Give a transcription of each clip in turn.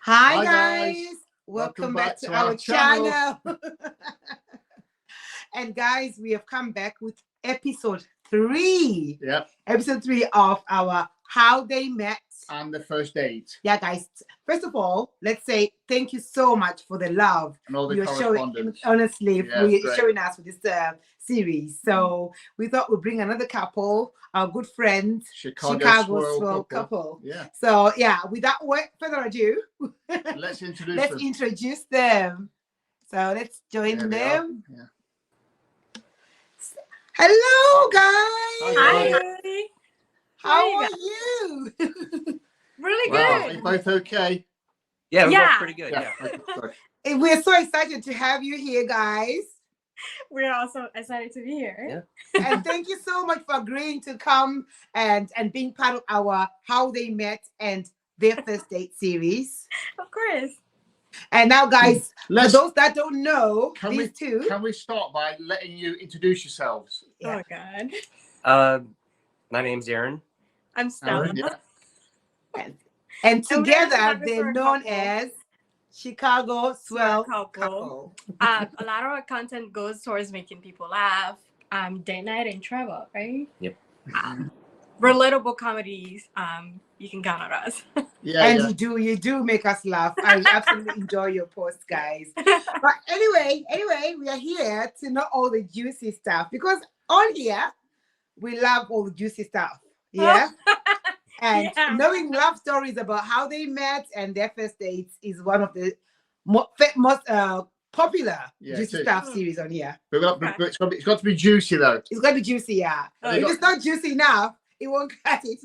Hi Hi guys, guys, welcome welcome back back to to our our channel. channel. And guys, we have come back with episode 3. Yep, Episode 3 of our How They Met. and the first date Yeah, guys, first of all, let's say thank you so much for the love and all the you're showing, correspondence. honestly, Yeah, for it's great. showing us for this series. So we thought we'd bring another couple, our good friends, Chicago swirl Swirl couple. Yeah, So yeah, without further ado, let's introduce let's them. introduce them. So let's join There they are. them. Yeah. Hello, guys. Hi, Hi. How are you? Really Wow, good. are you both okay? Yeah, we're Yeah. both pretty good. Yeah. Okay, good. We're so excited to have you here, guys. We're also excited to be here. Yeah. And thank you so much for agreeing to come and being part of our How They Met and Their First Date series. Of course. And now, guys, for Let's. those that don't know, Can these two. Can we start by letting you introduce yourselves? Yeah. Oh God. My name's Aaron. I'm Stella. Aaron, yeah. And And we're together, Chicago they're Swirl known couple. as Chicago Swirl Swirl Couple. A lot of our content goes towards making people laugh. Date night and travel, right? Yep. Relatable comedies. You can count on us. Yeah, And yeah. you do make us laugh. I absolutely enjoy your posts, guys. But anyway, we are here to know all the juicy stuff because on here we love all the juicy stuff. Yeah. And Yeah. knowing love stories about how they met and their first dates is one of the most popular Yeah, juicy it is. stuff series on here. But it's got to be juicy though. It's got to be juicy, yeah. Oh, If yeah. it's not juicy enough, it won't cut it.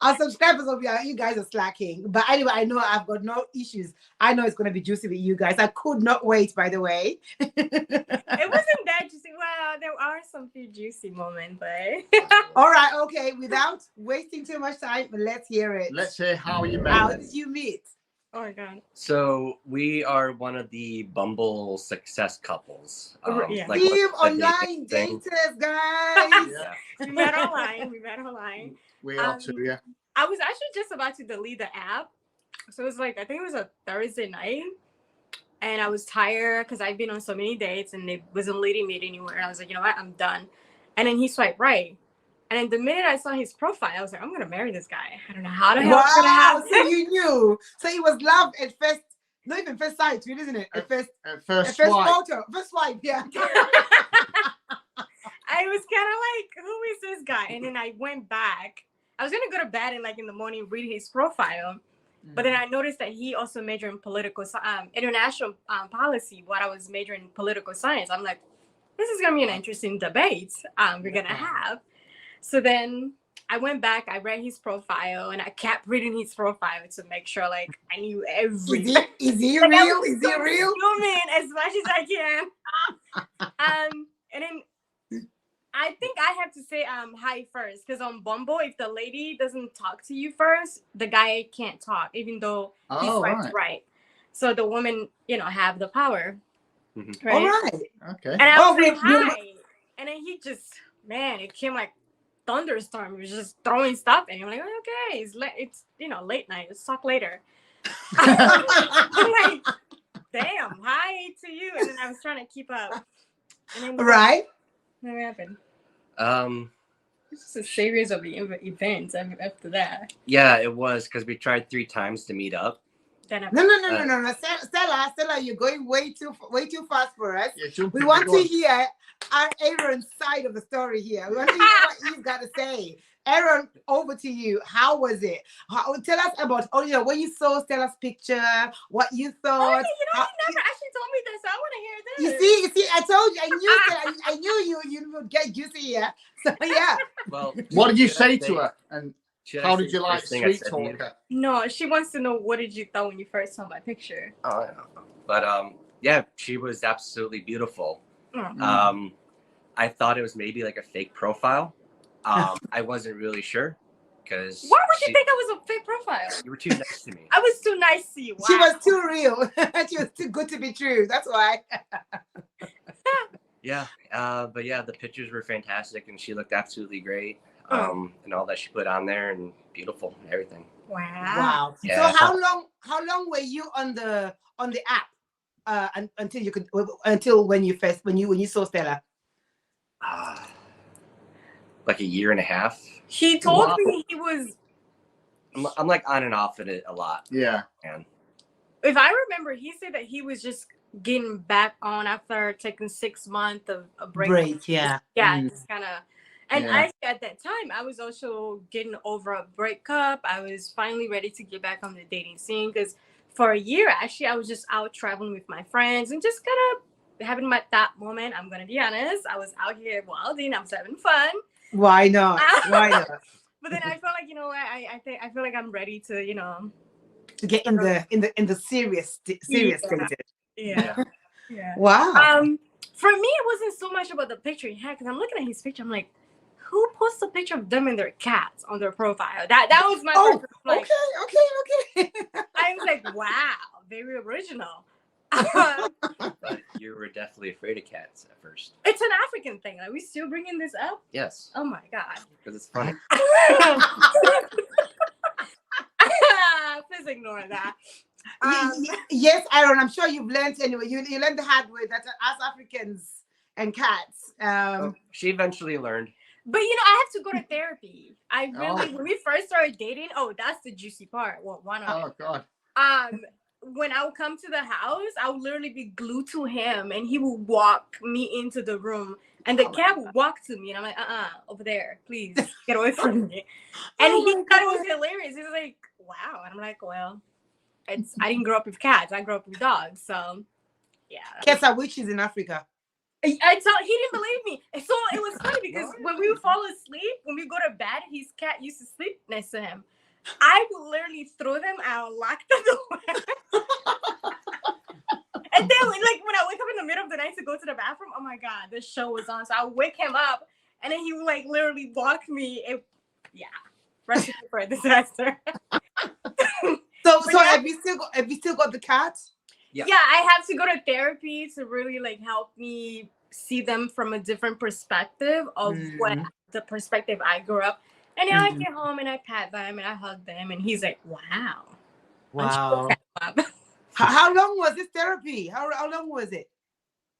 Our subscribers will be like, you guys are slacking. But anyway, I know I've got no issues. I know it's going to be juicy with you guys. I could not wait, by the way. It wasn't that juicy. Well, there are some few juicy moments, but All right, okay. Without wasting too much time, let's hear it. Let's hear how you met. How then. did you meet? oh my God. So we are one of the Bumble success couples. Yeah. like Steve, what's the online dating thing? daters, guys. Yeah, We met online. we are too. Yeah. I was actually just about to delete the app. So it was like, I think it was a Thursday night. And I was tired because I've been on so many dates and it wasn't leading me anywhere. And I was like, you know what? I'm done. And then he swiped right. And then the minute I saw his profile, I was like, I'm going to marry this guy. I don't know how the hell it's going to Wow, so happen. you knew. So it was love at first, not even first sight, really, isn't it? At first First swipe. swipe. First swipe, yeah. I was kind of like, who is this guy? And then I went back. I was going to go to bed and like in the morning read his profile. But then I noticed that he also majored in international policy, while I was majoring in political science. I'm like, this is going to be an interesting debate we're going to have. So then I went back, I read his profile, and I kept reading his profile to make sure, like, I knew everything. Is he Like, I real? was Is he real? Zooming as much as I can. And then I think I have to say hi first, because on Bumble, if the lady doesn't talk to you first, the guy can't talk, even though he Oh, swiped right. So the woman, have the power. Mhm. Right? All right. Okay. And I Oh, was like, we- hi. And then he just, man, it came like thunderstorm. He was just throwing stuff at me. I'm like, okay, it's late night. Let's talk later. I'm like, damn, hi to you. And then I was trying to keep up. And then Right. what happened? Um, It's just a series of events after that. yeah, it was because we tried 3 times to meet up. Then I No. Stella, you're going way too fast for us. Yeah, jump We in, want go to on. hear Aaron's side of the story here. We want to hear what he's got to say. Aaron, over to you. How was it? Tell us about, when you saw Stella's picture, what you thought. he never actually told me this, so I want to hear this. You see, I told you, I knew you would get juicy here. So yeah. Well, What did you should I say to her? And how did you like first thing I sweet said to you? talk her? No, she wants to know, what did you thought when you first saw my picture? Oh, I don't know. But yeah, she was absolutely beautiful. Oh. I thought it was maybe like a fake profile. I wasn't really sure because Why would you think I was a fake profile? you were too nice to me. I was too nice to you. Wow. She was too real. She was too good to be true. That's why. Yeah, but yeah, the pictures were fantastic, and she looked absolutely great. and all that she put on there, and beautiful, and everything. Wow. So Yeah. how long were you on the app until when you saw Stella? Like a year and a half. He told me he was. I'm like on and off in it a lot. Yeah. Man. If I remember, he said that he was just getting back on after taking 6 months of a break. Yeah. Yeah, just kind of. And Yeah. at that time, I was also getting over a breakup. I was finally ready to get back on the dating scene because for a year, actually, I was just out traveling with my friends and just kind of having that moment. I'm gonna be honest. I was out here wilding. I was having fun. Why not? Why not? But then I felt like, you know what? I feel like I'm ready to, you know, To get in the serious stages. Yeah. Wow. For me, it wasn't so much about the picture he had because I'm looking at his picture. I'm like, who posts a picture of them and their cats on their profile? That was my first, like, okay. I was like, wow, very original. But you were definitely afraid of cats at first. It's an African thing. Are we still bringing this up? Yes. Oh my god. Because it's funny. Please ignore that. Yes, Aaron, I'm sure you've learned anyway. You learned the hard way that as Africans and cats. She eventually learned. But you know, I have to go to therapy. When we first started dating, that's the juicy part. Well, one of Oh God. when I would come to the house, I would literally be glued to him and he would walk me into the room and the cat would walk to me and I'm like, over there, please get away from me. And he thought it was hilarious. He was like, wow. And I'm like, well, I didn't grow up with cats. I grew up with dogs. So yeah. Cats are witches in Africa. He didn't believe me. So it was funny because when we would fall asleep, when we go to bed, his cat used to sleep next to him. I would literally throw them out, lock the door. And then like when I wake up in the middle of the night to go to the bathroom, oh my God, the show was on. So I would wake him up and then he would like literally walk me. Recipe for a disaster. So have you still got the cat? Yeah, I have to go to therapy to really like help me see them from a different perspective of what the perspective I grew up. And now I get home and I pat them and I hug them and he's like, wow. How long was this therapy? How long was it?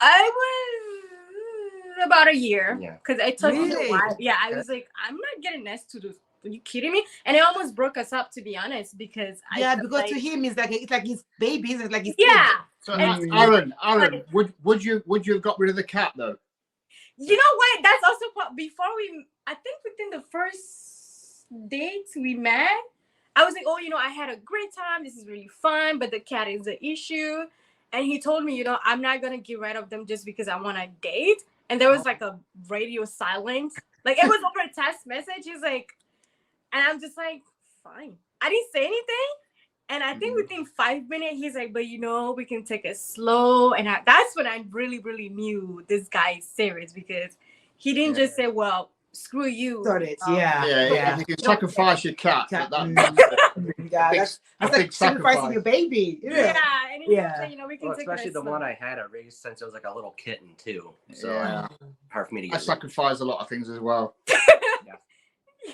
I was about a year because it took me a while. Yeah, I was like, I'm not getting this to do. Are you kidding me? And it almost broke us up, to be honest, because to him it's like his baby, it's like his kid. So Aaron, would you have got rid of the cat though? You know what? That's also before I think within the first date we met, I was like, oh, you know, I had a great time. This is really fun, but the cat is the issue. And he told me, you know, I'm not gonna get rid of them just because I want to date. And there was like a radio silence, like it was over a text message. He's like. And I'm just like, fine. I didn't say anything. And I think within 5 minutes, he's like, but you know, we can take it slow. And that's when I really, really knew this guy is serious because he didn't just say, well, screw you. Got it. You can sacrifice your cat. That's like sacrificing your baby. Yeah. And he said, you know, we can take especially it the slow. one I had, I raised since it was like a little kitten too. So hard for me to get. I sacrifice a lot of things as well.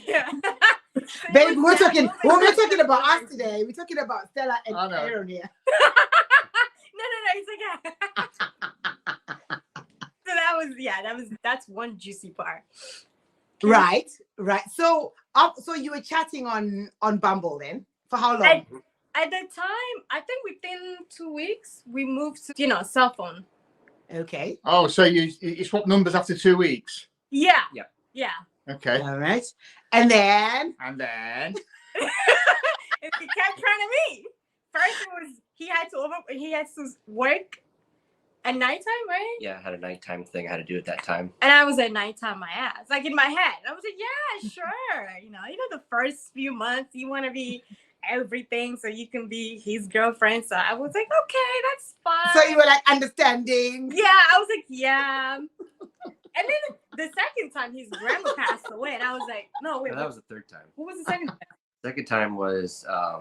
Yeah. Babe, we're talking about us today. We're talking about Stella and Aaron here. No, it's okay. So that's one juicy part. Right. So you were chatting on Bumble then for how long? At the time, I think within 2 weeks we moved to cell phone. Okay. Oh, so you swapped numbers after 2 weeks? Yeah. Okay. All right. And then he kept trying to meet. First it was he had to work at nighttime, right? Yeah, I had a nighttime thing I had to do at that time. And I was at nighttime my ass. Like in my head. I was like, yeah, sure. You know, the first few months you want to be everything so you can be his girlfriend. So I was like, okay, that's fine. So you were like understanding. Yeah, I was like, yeah. And then the second time his grandma passed away, and I was like, no, wait. No, that was the third time. What was the second time? Second time was I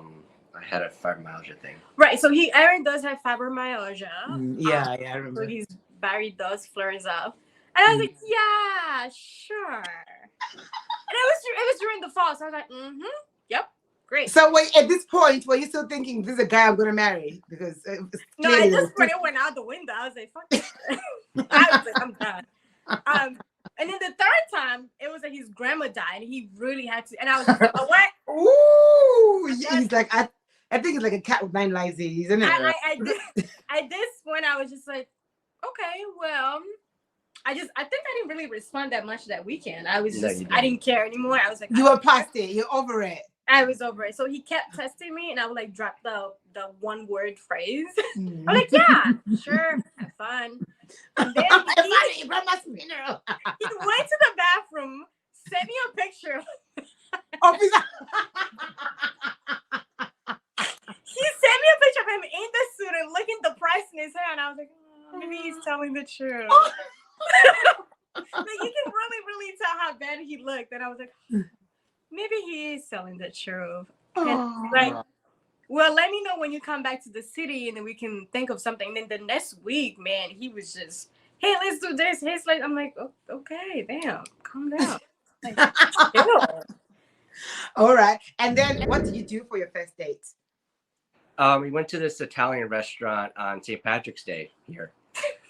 had a fibromyalgia thing. Right. So Aaron does have fibromyalgia. I remember. So his body does flares up. And I was like, yeah, sure. it was during the fall, so I was like, yep, great. So wait, at this point, were you still thinking this is a guy I'm gonna marry? Because No, at this point it went out the window. I was like, fuck this. I was like, I'm done. And then the third time, it was like his grandma died, and he really had to. And I was like, oh, what? Ooh, he's like, I think it's like a cat with 9 lives, isn't it? At this point, I was just like, okay, well, I think I didn't really respond that much that weekend. I was just, I didn't care anymore. I was like, you were past it. You're over it. I was over it. So he kept testing me, and I would like drop the one word phrase. I'm like, yeah, sure, have fun. And then he went to the bathroom, sent me a picture. He sent me a picture of him in the suit and looking depressed in his hair, and I was like, oh, maybe he's telling the truth. Like you can really tell how bad he looked, and I was like, maybe he is telling the truth. And like, well, let me know when you come back to the city, and then we can think of something. And then the next week, man, he was just, hey, let's do this. He's like, I'm like, oh, okay, damn, calm down. Like, chill. All right. And then what did you do for your first date? We went to this Italian restaurant on St. Patrick's Day here.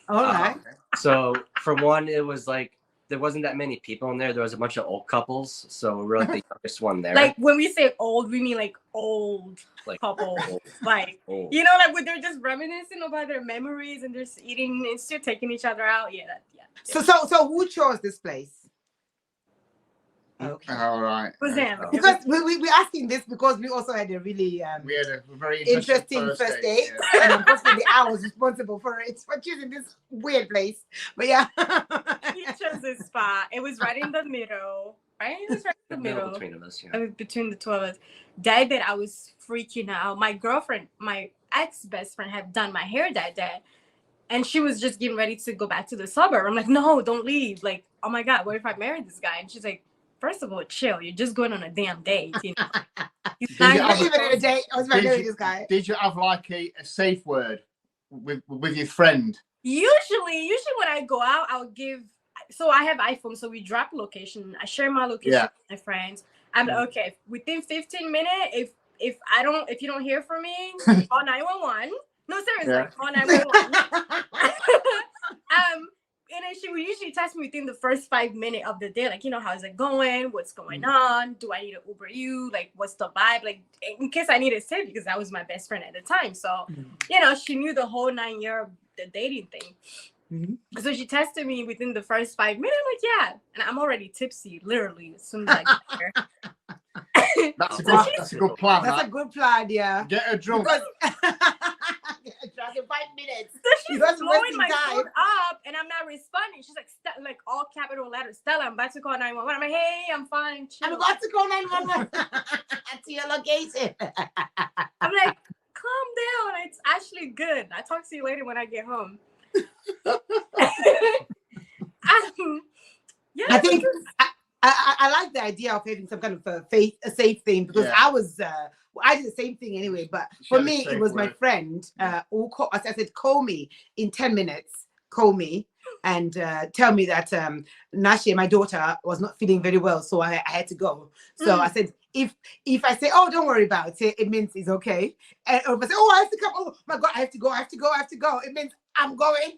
All right. So for one, it was like there wasn't that many people in there. There was a bunch of old couples, so we were like the youngest one there. Like when we say old, we mean like old couple, like old. You know, like when they're just reminiscing about their memories and just eating and still taking each other out. Yeah. So who chose this place? Okay. All right. Was him. Because we're asking this because we also had a really we had a very interesting first date. Yeah. And unfortunately, I was responsible for choosing this weird place. But yeah. He chose this spot. It was right in the middle. Right? It was right in the middle. Between of us, yeah. It was between the two of us. That day, I was freaking out. My girlfriend, my ex-best friend, had done my hair that day. And she was just getting ready to go back to the suburb. I'm like, no, don't leave. Like, oh my God, what if I married this guy? And she's like, first of all, chill. You're just going on a damn date. You know? Not even a date. I was marrying this guy. Did you have like a safe word with your friend? Usually when I go out, I'll give. So I have iPhone, so we drop location. I share my location with my friends. I'm like, okay, within 15 minutes, if you don't hear from me, call 911. No, seriously, call 911. And then she would usually text me within the first 5 minutes of the day, like, you know, how's it going? What's going on? Do I need to Uber you? Like, what's the vibe? Like, in case I needed to because that was my best friend at the time. So, you know, she knew the whole 9 year of the dating thing. So she texted me within the first 5 minutes. I'm like, yeah. And I'm already tipsy, literally, as soon as I get there. That's a good plan. That's a good plan, yeah. Get her drunk. Get her drunk in 5 minutes. So she's blowing my phone up, and I'm not responding. She's like all capital letters. Stella, I'm about to call 911. I'm like, hey, I'm fine. Chill. I'm about to call 911 to your location. I'm like, calm down. It's actually good. I'll talk to you later when I get home. Yeah, I think I like the idea of having some kind of a safe thing because I did the same thing anyway. But for me, it was my friend who called. I said, call me in 10 minutes. Call me and tell me that Nashi, my daughter, was not feeling very well, so I had to go. So I said, if I say, oh, don't worry about it, it means it's okay. And if I say, oh, I have to come. Oh my God, I have to go. It means I'm going.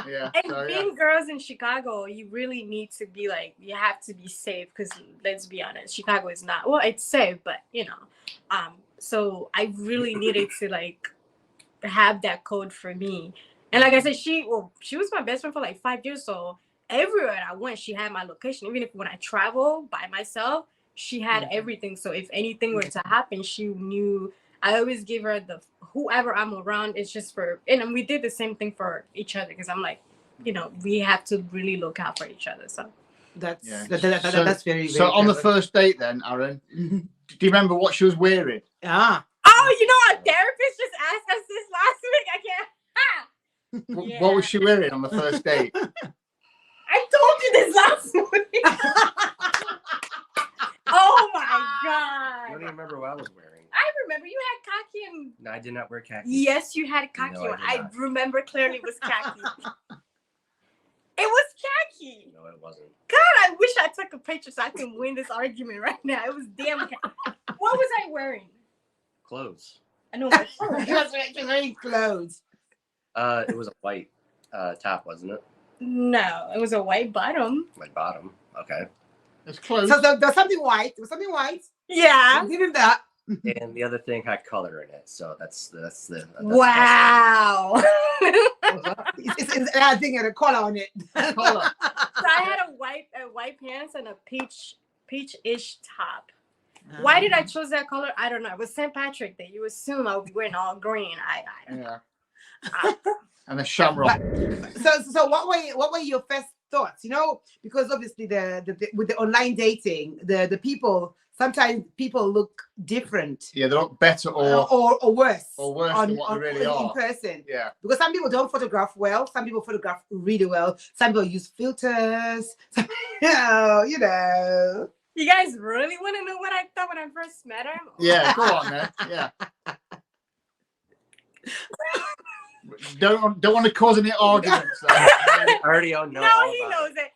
Yeah. And being girls in Chicago, you really need to be like, you have to be safe because let's be honest, Chicago is not, well, it's safe, but you know, so I really needed to like have that code for me. And like I said, she was my best friend for like 5 years. So everywhere I went, she had my location. Even if when I travel by myself, she had everything. So if anything were to happen, she knew. I always give her whoever I'm around. It's just and we did the same thing for each other because I'm like, you know, we have to really look out for each other. So that's very, very so on clever. the first date then, Aaron, do you remember what she was wearing? Ah. Oh, you know, our therapist just asked us this last week. I can't. What was she wearing on the first date? I told you this last week. Oh my God. I don't even remember what I was wearing. I remember you had khaki and. No, I did not wear khaki. Yes, you had khaki. No, I remember clearly it was khaki. It was khaki. No, it wasn't. God, I I wish I took a picture so I can win this argument right now. It was damn. What was I wearing? Clothes. I know. He was wearing clothes. It was a white top, wasn't it? No, it was a white bottom. My bottom. Okay. It's close. So there was something white. There was something white. Yeah. Didn't that? And the other thing had color in it, so that's Wow. It's I think a color on it. Color. So I had a white pants and a peach-ish top. Why did I choose that color? I don't know. It was St. Patrick Day. You assume I would be wearing all green. I don't know. Yeah. And the shamrock. So what were your first thoughts? You know, because obviously the with the online dating, the people sometimes people look different. Yeah, they look better or worse. Or worse than what they really are. In person. Yeah. Because some people don't photograph well. Some people photograph really well. Some people use filters. You know. You guys really want to know what I thought when I first met him? Yeah, go on then. Yeah. Don't want to cause any arguments. I already know. No, he knows it.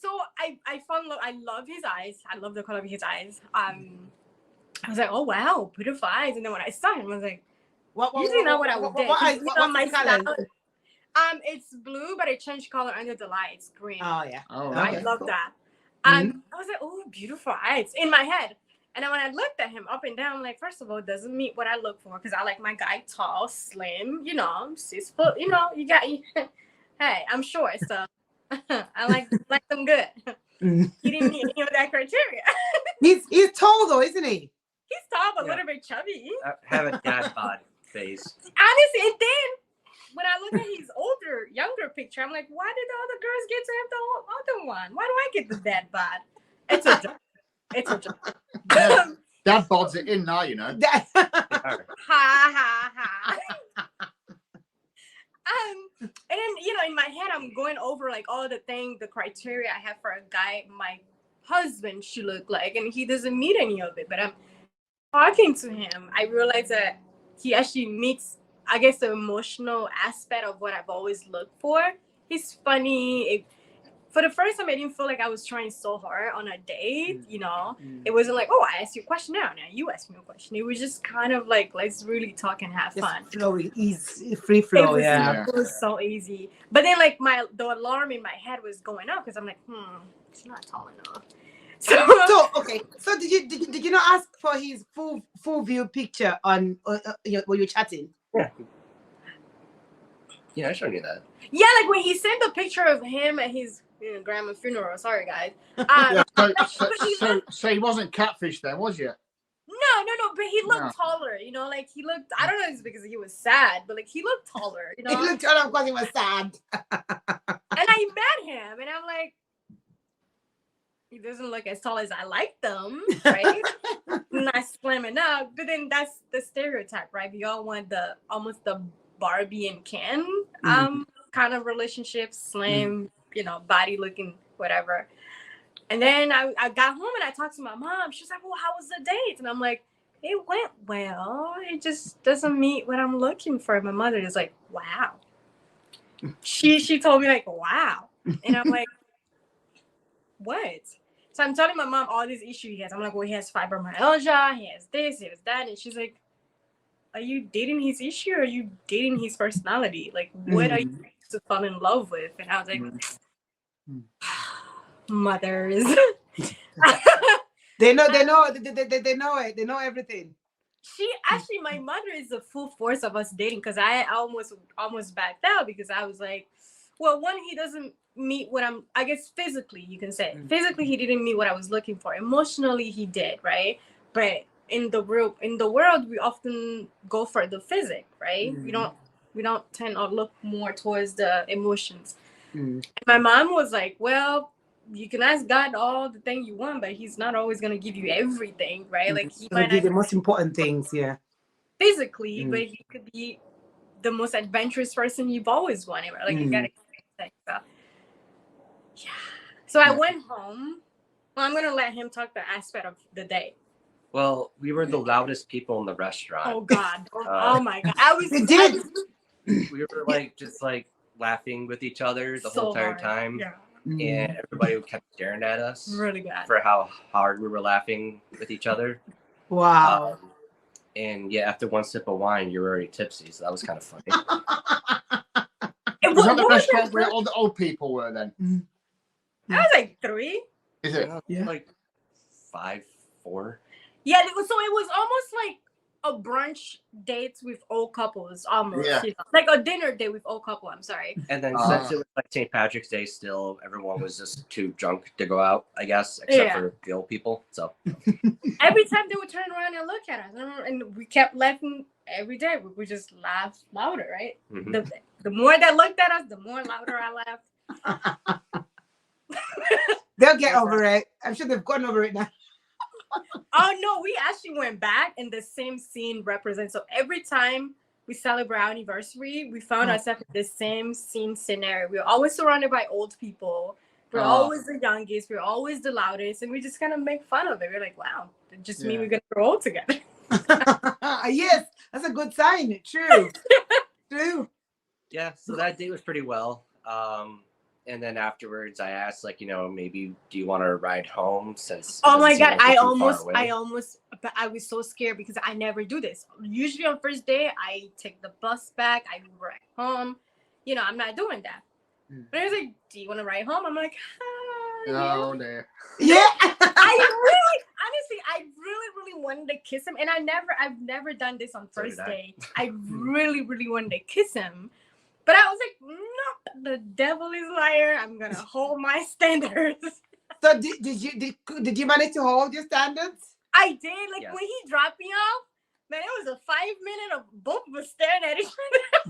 So I found I love his eyes. I love the color of his eyes. I was like, oh wow, beautiful eyes. And then when I saw him, I was like, usually not what I would do. What my style? It's blue, but it changed color under the light. It's green. Oh yeah. Oh, So I okay. love that. I was like, oh, beautiful eyes in my head. And then when I looked at him up and down, I'm like, first of all, it doesn't meet what I look for because I like my guy tall, slim, 6 foot, you got hey, I'm short, so I like them good. He didn't meet any of that criteria. He's tall though, isn't he? He's tall, but a Yeah. little bit chubby. I have a dad bod face. Honestly, and then when I look at his younger picture, I'm like, why did the other girls get to have the other one? Why do I get the dad bod? It's a joke. It's a joke. Yeah. Dad bods it in now, you know. Ha ha ha. And then in my head I'm going over like all the criteria I have for a guy my husband should look like, and he doesn't meet any of it. But I'm talking to him, I realize that he actually meets, I guess, the emotional aspect of what I've always looked for. He's funny. For the first time, I didn't feel like I was trying so hard on a date, It wasn't like, oh, I asked you a question now you ask me a question. It was just kind of like, let's really talk and have fun. Flowing, easy, free flow, It was so easy. But then, like, the alarm in my head was going up because I'm like, it's not tall enough. So okay. So did you not ask for his full view picture on when you're chatting? Yeah, I showed you that. Yeah, like when he sent the picture of him at his grandma's funeral. Sorry, guys. So he wasn't catfish then, was you? No, but he looked taller, like he looked, I don't know if it's because he was sad, but like he looked taller, He looked taller because he was sad. And I met him and I'm like, he doesn't look as tall as I like them, right? Not slamming up, but then that's the stereotype, right? We all want almost the Barbie and Ken kind of relationship, slim, body looking, whatever. And then I got home and I talked to my mom. She was like, well, how was the date? And I'm like, it went well. It just doesn't meet what I'm looking for. My mother is like, wow. She told me like, wow. And I'm like, what? So I'm telling my mom all these issues he has. I'm like, well, he has fibromyalgia. He has this, he has that. And she's like, are you dating his issue or are you dating his personality? Like, what are you to fall in love with? And I was like, mothers. They know it. They know everything. My mother is the full force of us dating because I almost backed out because I was like, well, one, he doesn't meet what I guess physically, you can say. Physically, he didn't meet what I was looking for. Emotionally, he did, right? But in the world, we often go for the physic, right? We don't tend to look more towards the emotions. And my mom was like, well, you can ask God all the thing you want, but he's not always going to give you everything, right? Like he might be the most important things, physically, but he could be the most adventurous person you've always wanted, right? Like you got to So I went home. Well, I'm going to let him talk the aspect of the day. Well, we were the loudest people in the restaurant. Oh God! Oh my God! We were like just like laughing with each other the whole entire time. Yeah. and everybody kept staring at us Really bad. for how hard we were laughing with each other. Wow. And yeah, after one sip of wine, you're already tipsy, so that was kind of funny. And Was that the what was restaurant it? where all the old people were then? I was like 3. Is it? Yeah. Like 5, 4. Yeah, it was almost like a brunch dates with old couples, almost. Yeah. You know? Like a dinner date with old couple. I'm sorry. And then Uh-huh. since it was like St. Patrick's Day, still everyone was just too drunk to go out, I guess, except for the old people. So Every time they would turn around and look at us, and we kept laughing every day. We would just laugh louder, right? Mhm. The more they looked at us, the more louder I laughed. They'll get over it. I'm sure they've gotten over it now. Oh no, we actually went back and the same scene represents. So every time we celebrate our anniversary, we found ourselves in the same scene scenario. We're always surrounded by old people. We're always the youngest. We're always the loudest, and we just kind of make fun of it. We're like, wow, it just mean we're gonna grow old together. Yes, that's a good sign. True. True. yeah, so that date was pretty well. And then afterwards, I asked, like, maybe do you want to ride home since? Oh my god, I but I was so scared because I never do this. Usually on first day, I take the bus back, I ride home. I'm not doing that. But I was like, do you want to ride home? I'm like, Oh, dear. Yeah. I really wanted to kiss him, and I've never done this on first day. I really wanted to kiss him, but I was like, no, the devil is a liar. I'm gonna hold my standards. So did you manage to hold your standards? I did. Like Yes. when he dropped me off, man, it was a 5 minute of both of us staring at each other.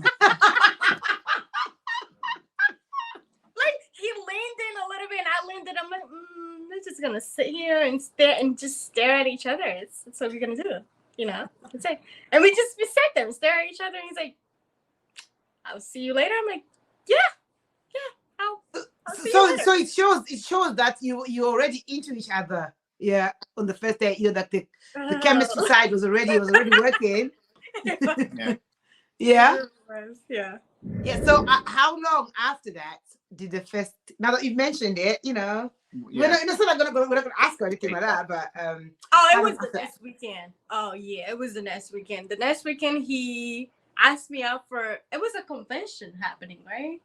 Like he leaned in a little bit, and I leaned in. I'm like, we're just gonna sit here and stare at each other. That's what we're gonna do, That's it. And we sat there and stare at each other. And he's like, "I'll see you later." I'm like, "Yeah, I'll see you later." So it shows that you already into each other. Yeah, on the first day, that the chemistry side was already working. Yeah. Yeah. Yeah. Yeah. So how long after that did the first? Now that you've mentioned it, we're not gonna ask or anything like that. But it was the next weekend. Oh yeah, it was the next weekend. The next weekend he asked me out for. It was a convention happening, right?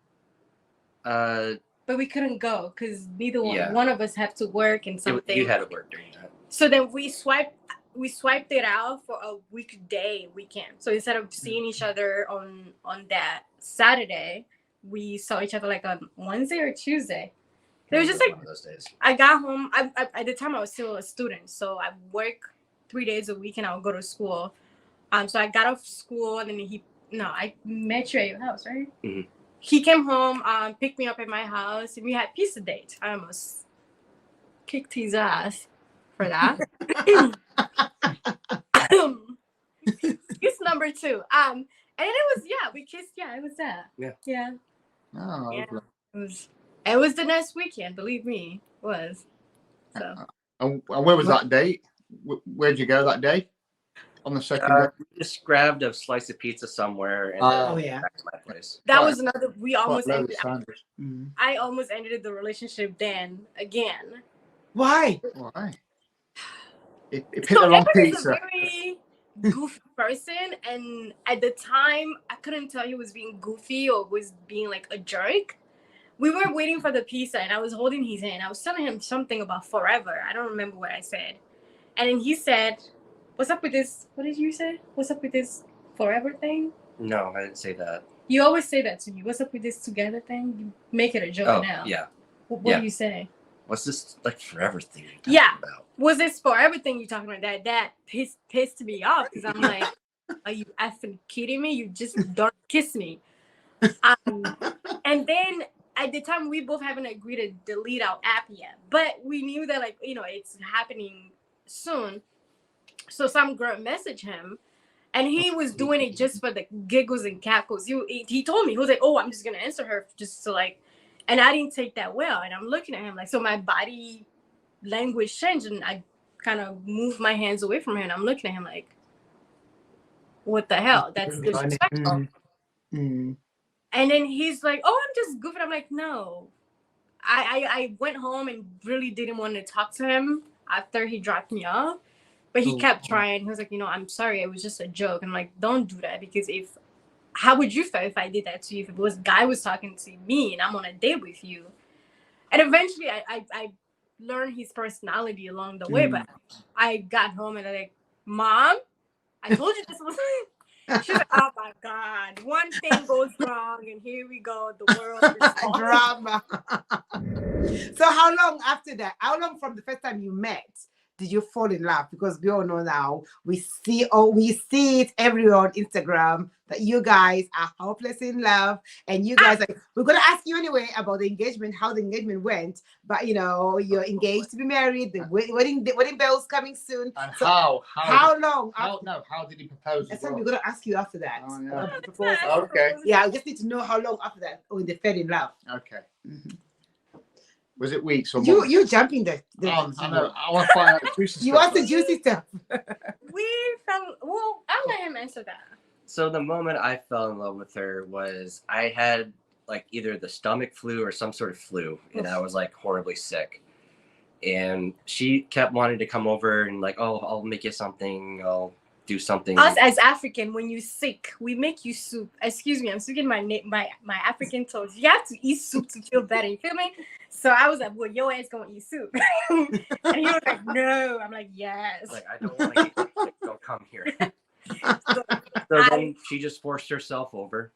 But we couldn't go because neither one of us have to work and something. You had to work during that. So then we swiped it out for a weekend. So instead of seeing each other on that Saturday, we saw each other like on Wednesday or Tuesday. It was just like one of those days. I got home. I at the time I was still a student, so I work 3 days a week and I would go to school. So I got off school and then I met you at your house, right? Mm-hmm. He came home, picked me up at my house, and we had pizza date. I almost kicked his ass for that. Kiss number 2. And then it was we kissed. Yeah, it was that. Yeah. Oh, yeah. It was the next weekend. Believe me, it was. So. And where was that date? Where'd you go that day? On the second day? We just grabbed a slice of pizza somewhere and then back to my place. That was another. We almost ended. I almost ended the relationship then again. Why? It hit the wrong pizza. A very goofy person, and at the time, I couldn't tell he was being goofy or was being like a jerk. We were waiting for the pizza, and I was holding his hand. I was telling him something about forever. I don't remember what I said, and then he said, "What's up with this? What did you say? What's up with this forever thing?" No, I didn't say that. You always say that to me. What's up with this together thing? You make it a joke now. Yeah. What do you say? What's this like forever thing you're talking about? Was this forever thing you're talking about? That pissed me off because I'm like, are you effing kidding me? You just don't kiss me. And then at the time we both haven't agreed to delete our app yet, but we knew that it's happening soon. So some girl messaged him, and he was doing it just for the giggles and cackles. He told me, he was like, "Oh, I'm just gonna answer her just to like," and I didn't take that well. And I'm looking at him like, so my body language changed, and I kind of moved my hands away from him. And I'm looking at him like, "What the hell? That's disrespectful." And then he's like, "Oh, I'm just goofing." I'm like, "No, I went home and really didn't want to talk to him after he dropped me off. But he kept trying. He was like, I'm sorry. It was just a joke. I'm like, don't do that, because how would you feel if I did that to you? If it was a guy was talking to me and I'm on a date with you? And eventually I learned his personality along the way. But I got home and I'm like, Mom, I told you this was... She's like, oh my God, one thing goes wrong and here we go. The world is drama. So how long from the first time you met did you fall in love? Because we all know now, we see it everywhere on Instagram that you guys are hopeless in love, and you guys we're gonna ask you anyway about the engagement, how the engagement went. But you're engaged to be married. The wedding bells coming soon. And so how long? How did he propose? That's what we're gonna ask you after that. Oh, yeah. Okay. Yeah, I just need to know how long after that when they fell in love. Okay. Mm-hmm. Was it weeks or months? You jumping the I know. I want to find out the juicy stuff. You want the juicy stuff. I'll let him answer that. So the moment I fell in love with her was I had like either the stomach flu or some sort of flu, and I was like horribly sick. And she kept wanting to come over and like, oh, I'll make you something. I'll do something. Us as African, when you're sick, we make you soup. Excuse me, I'm speaking my African toes. You have to eat soup to feel better. You feel me? So I was like, well, your ass gonna eat soup. And he was like, no. I'm like, yes. Like, I don't want to get sick. Don't come here. So then she just forced herself over.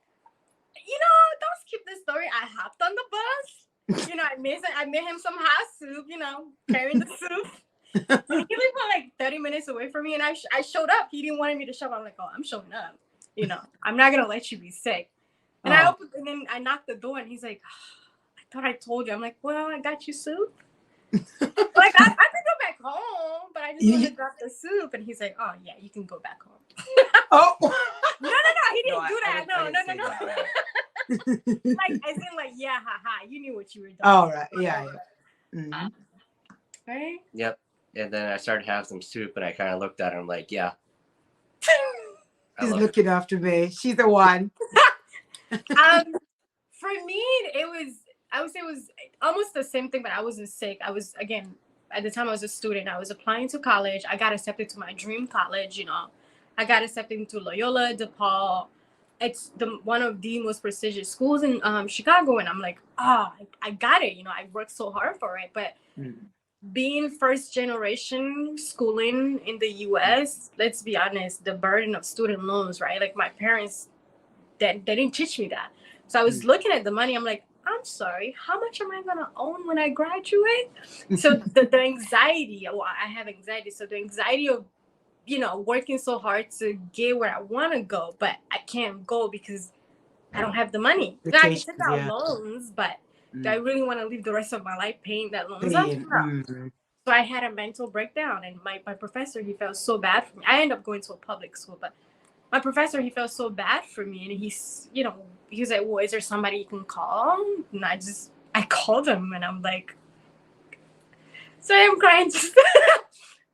Don't skip this story. I hopped on the bus. I made him some hot soup, carrying the soup. And he lived like 30 minutes away from me, and I showed up. He didn't want me to show up. I'm like, oh, I'm showing up. I'm not gonna let you be sick. And I opened, and then I knocked the door, and he's like, I thought I told you. I'm like, well, I got you soup. Like I could go back home, but I just want to drop the soup. And he's like, oh yeah, you can go back home. Oh no, he didn't do that. No. Like as in like, yeah, haha, you knew what you were doing. All right, yeah. Mm-hmm. Right? Yep. And then I started having some soup, and I kind of looked at her. I'm like, yeah. She's looking after me. She's the one. For me, I would say it was almost the same thing, but I wasn't sick. I was, again, at the time I was a student. I was applying to college. I got accepted to my dream college, I got accepted into Loyola, DePaul. It's one of the most prestigious schools in Chicago. And I'm like, I got it. I worked so hard for it. But being first generation schooling in the US, let's be honest, the burden of student loans, right? Like my parents, they didn't teach me that. So I was looking at the money. I'm like, I'm sorry, how much am I going to own when I graduate? So the anxiety, I have anxiety. So the anxiety of, working so hard to get where I want to go, but I can't go because I don't have the money. I can take out loans, but do I really want to live the rest of my life paying that loans off? So I had a mental breakdown, and my professor, he felt so bad for me. I ended up going to a public school, but my professor, he felt so bad for me, and he was like, well, is there somebody you can call? And I called him, and I'm like, sorry, I'm crying just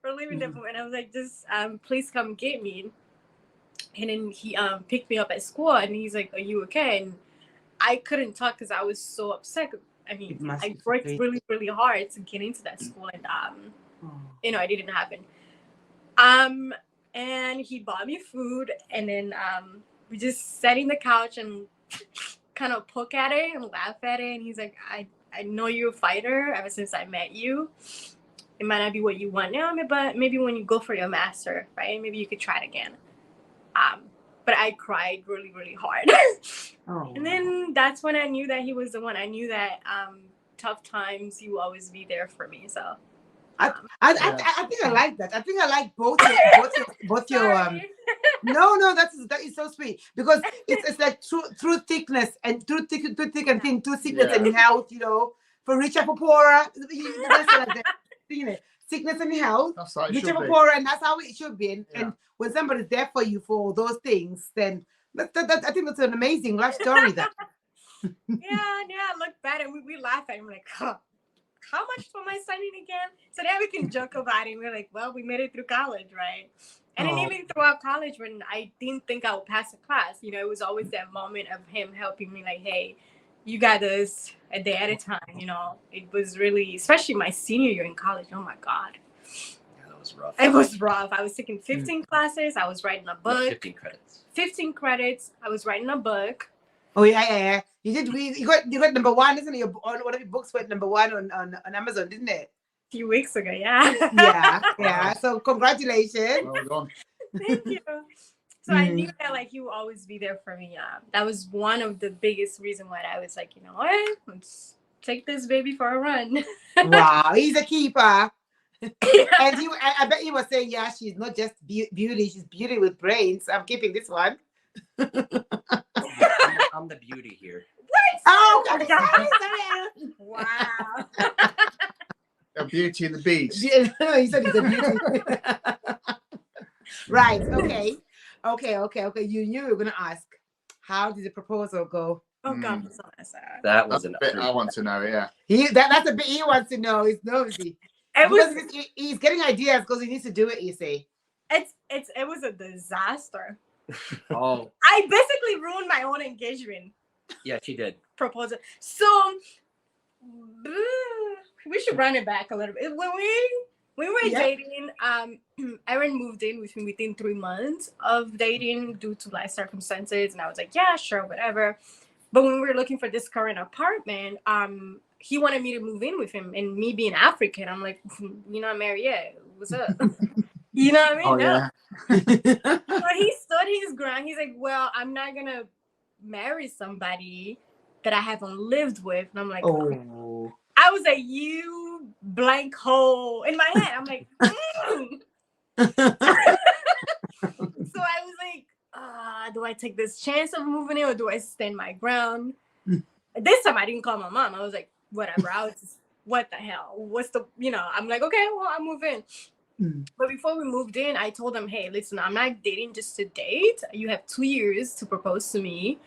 for leaving the moment. I was like, just please come get me. And then he picked me up at school, and he's like, are you okay? And I couldn't talk because I was so upset. I mean, I worked really, really hard to get into that school, and it didn't happen. And he bought me food, and then we just sat in the couch and kind of poke at it and laugh at it. And he's like, I know you're a fighter ever since I met you. It might not be what you want now, but maybe when you go for your master, right? Maybe you could try it again. But I cried really, really hard. And then that's when I knew that he was the one. I knew that tough times, he will always be there for me. So I think I like that. I think I like both your No, that is so sweet, because it's like through thickness and through thick and thin, through sickness and health, for richer for poorer. Sickness and health, richer for poorer, and that's how it should be. And when somebody's there for you for those things, then I think that's an amazing life story. That. I look back and we laugh at him like, huh, how much am I signing again? So then we can joke about it. We're like, well, we made it through college, right? And then even throughout college, when I didn't think I would pass a class, it was always that moment of him helping me, like, hey, you got us a day at a time. You know, it was really, especially my senior year in college. Oh my God. Yeah, that was rough. It was rough. I was taking 15 classes. I was writing a book. 15 credits. 15 credits. I was writing a book. Oh yeah. You did read. You got number one, isn't it? Your one of your books went number one on Amazon, didn't it? A few weeks ago, yeah. Yeah. So congratulations. Well done. Thank you. So I knew that like you would always be there for me. That was one of the biggest reasons why I was like, you know what? Let's take this baby for a run. Wow, he's a keeper. And I bet he was saying, yeah, she's not just beauty, she's beauty with brains. I'm keeping this one. I'm the beauty here. Oh, sorry. Wow. A Beauty and the Beast. He said he's a beauty. Right. Okay. You knew you were gonna ask. How did the proposal go? Oh God, that's not sad. That was That's an a bit I want to know, yeah. That's a bit he wants to know. He's nosy. He's getting ideas because he needs to do it. You see. It was a disaster. Oh, I basically ruined my own engagement yeah, she did. proposal. So we should run it back a little bit. When we were dating, Aaron moved in with me within 3 months of dating due to life circumstances, and I was like, yeah, sure, whatever. But when we were looking for this current apartment, he wanted me to move in with him, and me being African, I'm like, you're not married yet. What's up? You know what I mean? Oh, No. yeah. So he stood his ground. He's like, well, I'm not gonna marry somebody that I haven't lived with. And I'm like, oh. I was like, you blank hole in my head. I'm like, So I was like, do I take this chance of moving in or do I stand my ground? This time I didn't call my mom. I was like, whatever. I was just, what the hell? What's the, I'm like, okay, well, I'll move in. But before we moved in, I told him, hey, listen, I'm not dating just to date. You have 2 years to propose to me.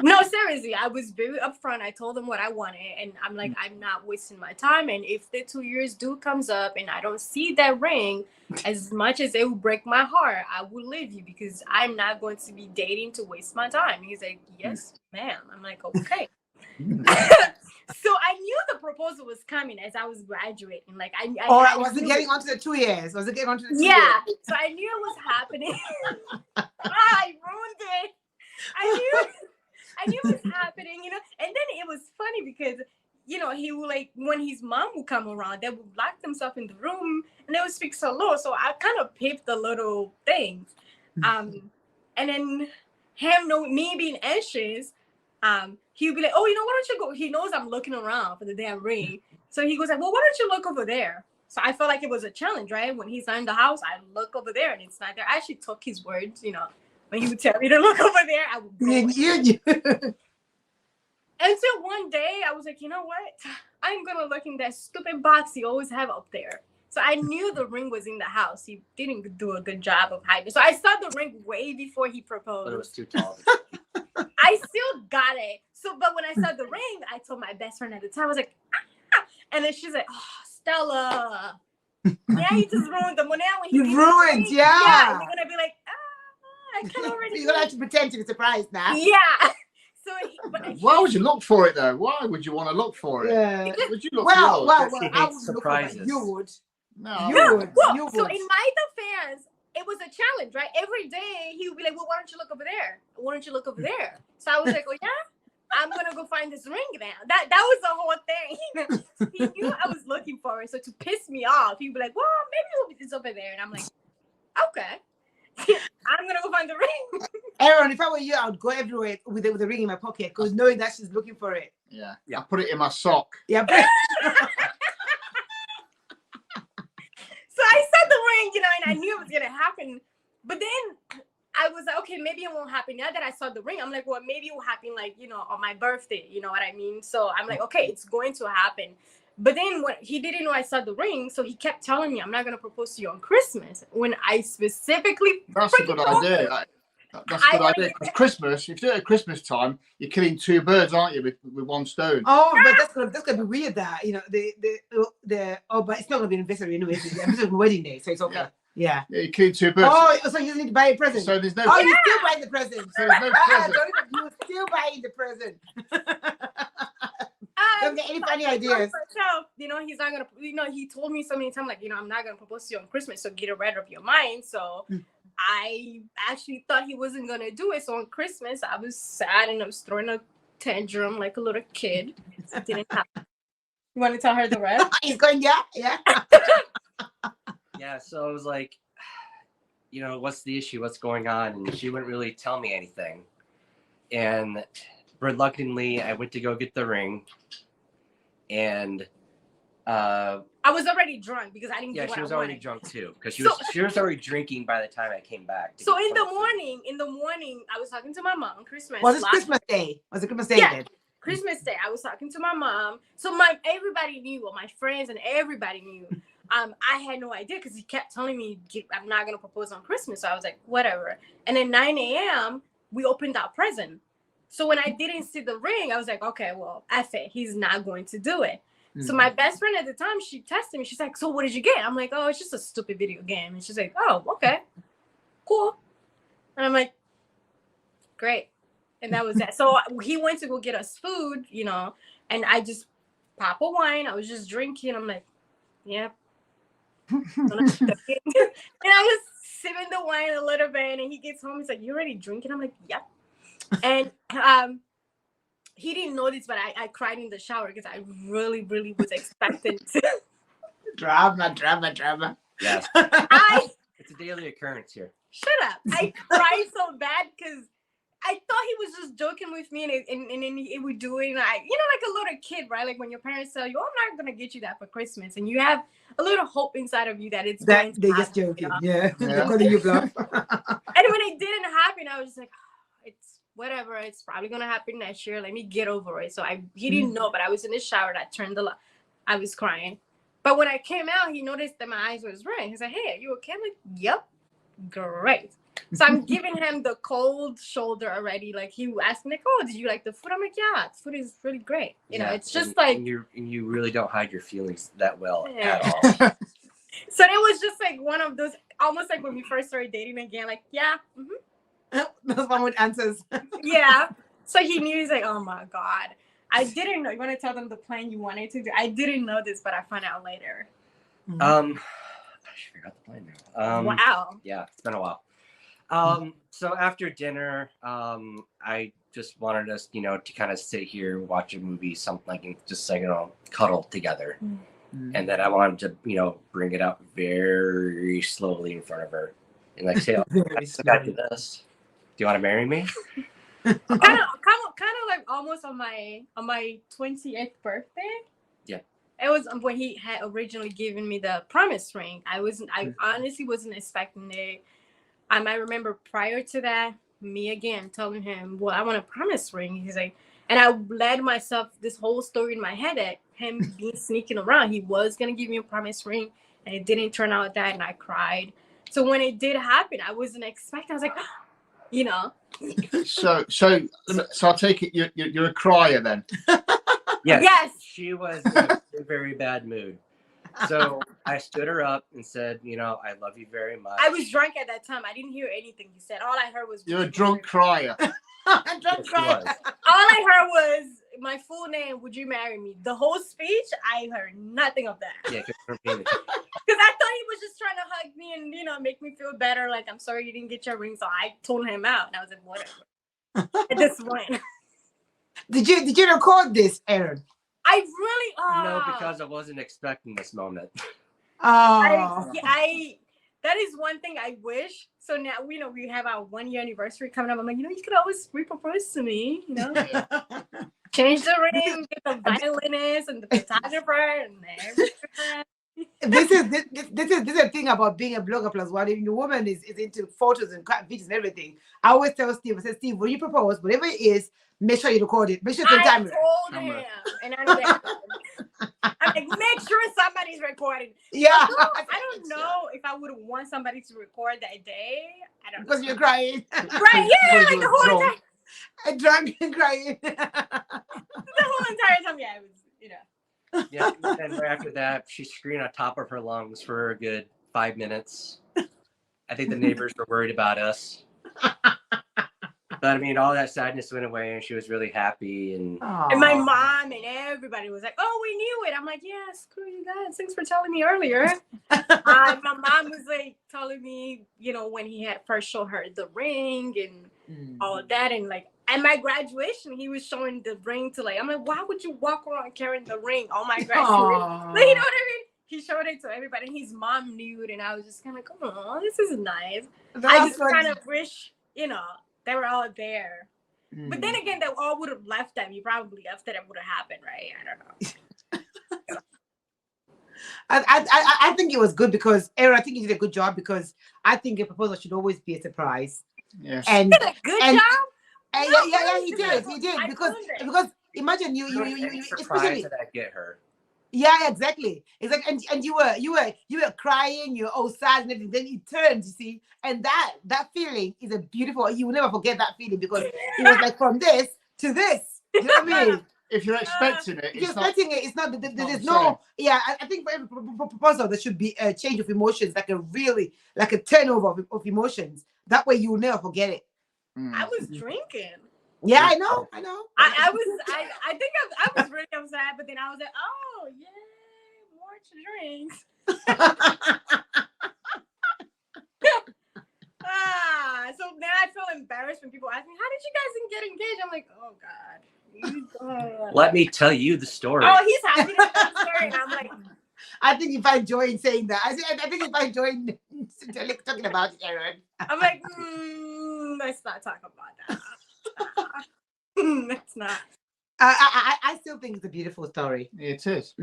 No, seriously, I was very upfront. I told him what I wanted. And I'm like, I'm not wasting my time. And if the 2 years comes up and I don't see that ring, as much as it will break my heart, I will leave you because I'm not going to be dating to waste my time. He's like, yes, ma'am. I'm like, okay. So I knew the proposal was coming as I was graduating. Like I was it getting onto the 2 years? Was it getting onto the 2 years? Yeah. So I knew it was happening. I ruined it. I knew it was happening, and then it was funny because, he would like, when his mom would come around, they would lock themselves in the room and they would speak so low. So I kind of peeped the little things. And then me being anxious, he would be like, oh, why don't you go? He knows I'm looking around for the damn ring. So he goes like, well, why don't you look over there? So I felt like it was a challenge, right? When he's not in the house, I look over there and it's not there. I actually took his words, when he would tell me to look over there, I would go. Until one day I was like, you know what? I'm going to look in that stupid box he always have up there. So I knew the ring was in the house. He didn't do a good job of hiding. So I saw the ring way before he proposed. But it was too tall. I still got it. So, but when I saw the ring, I told my best friend at the time, I was like, and then she's like, oh, Stella. Yeah, you just ruined the money. You ruined, yeah. And you're going to be like, I can already. You're going to have to pretend to be surprised now. Yeah. So why would you look for it though? Why would you want to look for it? Yeah. Would you look well, for it? I would surprises. You would. No. You would. So in my defense, it was a challenge, right? Every day he would be like, well, why don't you look over there? Why don't you look over there? So I was like, well, yeah, I'm going to go find this ring now. That was the whole thing. He knew I was looking for it. So to piss me off, he'd be like, well, maybe it's over there. And I'm like, okay. I'm going to go find the ring. Aaron, if I were you, I would go everywhere with the ring in my pocket because knowing that she's looking for it. Yeah. I put it in my sock. Yeah. So I said the ring, and I knew it was going to happen. But then I was like, okay, maybe it won't happen. Now that I saw the ring, I'm like, well, maybe it will happen on my birthday. You know what I mean? So I'm like, okay, it's going to happen. But then when he didn't know I saw the ring, so he kept telling me, I'm not going to propose to you on Christmas. When I specifically... That's a good idea. That's a good idea. Because Christmas, if you do it at Christmas time, you're killing two birds, aren't you, with one stone? Oh, but that's gonna be weird. That but it's not gonna be an anniversary anyway. It's a wedding day, so it's okay. Yeah. Yeah, you're killing two birds. Oh, so you need to buy a present. So there's no. Oh, you still buy the present. So there's no present. You still buying the present. Don't get any funny ideas. Myself, he's not gonna. He told me so many times, like, I'm not gonna propose to you on Christmas, so get it right of your mind. So I actually thought he wasn't gonna do it. So on Christmas, I was sad and I was throwing a tantrum like a little kid. It didn't happen. You want to tell her the rest? He's going, yeah. Yeah, so I was like, what's the issue? What's going on? And she wouldn't really tell me anything. And reluctantly, I went to go get the ring. And I was already drunk because I didn't. Yeah, do what she was I already wanted. drunk too because she was already drinking by the time I came back. So in the morning, I was talking to my mom. Christmas. Was it Christmas Day? Was it Christmas Day? Yeah. Then? Christmas Day, I was talking to my mom. So everybody knew, well, my friends and everybody knew. I had no idea because he kept telling me I'm not gonna propose on Christmas. So I was like, whatever. And at 9 a.m. we opened our present. So when I didn't see the ring, I was like, okay, well, F it. He's not going to do it. So my best friend at the time, she texted me. She's like, so what did you get? I'm like, oh, it's just a stupid video game. And she's like, oh, okay, cool. And I'm like, great. And that was that. So he went to go get us food, and I just pop a wine. I was just drinking. I'm like, yeah. And I was sipping the wine a little bit, and he gets home. He's like, you already drinking? I'm like, yeah. And he didn't know this, but I cried in the shower because I really, really was expecting to. Drama. Yes. It's a daily occurrence here. Shut up. I cried so bad because I thought he was just joking with me, and then he would do it. And like a little kid, right? Like when your parents tell you, oh, I'm not going to get you that for Christmas. And you have a little hope inside of you that it's going to they're happen, just joking. Yeah. They're calling you bluff. And when it didn't happen, I was just like, oh, it's whatever. It's probably going to happen next year. Let me get over it. So he didn't know, but I was in the shower and I turned the light. I was crying. But when I came out, he noticed that my eyes was red. He's like, hey, are you okay? I'm like, yep. Great. So I'm giving him the cold shoulder already. Like he asked me, like, "Oh, did you like the food?" I'm like, "Yeah, the food is really great." It's just like you really don't hide your feelings that well Yeah. at all. So it was just like one of those, almost like when we first started dating again. Like, yeah, Those one with answers. yeah. So he knew. He's like, "Oh my god, I didn't know." You want to tell them the plan you wanted to do? I didn't know this, but I found out later. I forgot the plan now. Wow. Yeah, it's been a while. So after dinner, I just wanted us, to kind of sit here, watch a movie, something like, just like, cuddle together. And then I wanted to, bring it up very slowly in front of her and like say, oh, I got to do this. Do you want to marry me? kind of like almost on my 20th birthday. Yeah. It was when he had originally given me the promise ring. I honestly wasn't expecting it. I remember prior to that, me again telling him, well, I want a promise ring. He's like, and I led myself this whole story in my head that him being sneaking around. He was going to give me a promise ring, and it didn't turn out that, and I cried. So when it did happen, I wasn't expecting. I was like, So I take it you're a crier then. Yes. She was in a very bad mood. So I stood her up and said, I love you very much. I was drunk at that time. I didn't hear anything you said. All I heard was... You're a drunk crier. A drunk crier. All I heard was my full name, would you marry me? The whole speech, I heard nothing of that. Yeah, because I thought he was just trying to hug me and, make me feel better. Like, I'm sorry you didn't get your ring. So I told him out. And I was like, whatever. At this point. Did you record this, Aaron? I really... No, because I wasn't expecting this moment. Oh. That is one thing I wish. So now, we have our 1-year anniversary coming up. I'm like, you could always repropose to me, Change the ring, get the violinist and the photographer and everything. This is the thing about being a blogger plus one. If the woman is into photos and videos and everything, I always tell Steve, Steve, when you propose, whatever it is, make sure you record it. Make sure it's on camera. I told him, and I'm like, make sure somebody's recording. Yeah. I don't know if I would want somebody to record that day. I don't know. Because you're crying. Right, yeah, like the whole entire... Drunk and crying. The whole entire time, it was, Yeah, and then right after that, she screamed on top of her lungs for a good 5 minutes. I think the neighbors were worried about us. But I mean, all that sadness went away, and she was really happy. And my mom and everybody was like, "Oh, we knew it." I'm like, "Yeah, screw you guys. Thanks for telling me earlier." My mom was like telling me, when he had first showed her the ring and all of that, and like at my graduation, he was showing the ring to I'm like, why would you walk around carrying the ring on my graduation? Like, you know what I mean? He showed it to everybody. And his mom knew it, and I was just kind of like, "Oh, this is nice." I just kind of wish, they were all there. But then again, they all would have left them. You probably after that would have happened, right? I don't know. I think it was good because Aaron, I think you did a good job because I think a proposal should always be a surprise. Yes. And did a good job. Yeah, he did because imagine you surprised especially that I get her. Yeah, exactly. And you were crying, you were all sad and everything. Then you turned, you see, and that feeling is a beautiful. You will never forget that feeling because it was like from this to this. You know what I mean? If you're expecting it, if you're expecting it, it's not. There's no. Yeah, I think for every proposal there should be a change of emotions, like a turnover of emotions. That way you will never forget it. I was drinking. Yeah, I know. I think I was really upset, but then I was like, "Oh, yay, more drinks." So now I feel embarrassed when people ask me, "How did you guys get engaged?" I'm like, "Oh God." Let me tell you the story. Oh, he's happy to tell the story, and I'm like, I think if I join saying that, I think if I join talking about it, Aaron. I'm like, let's not talk about that. Let's not. I still think it's a beautiful story. It is.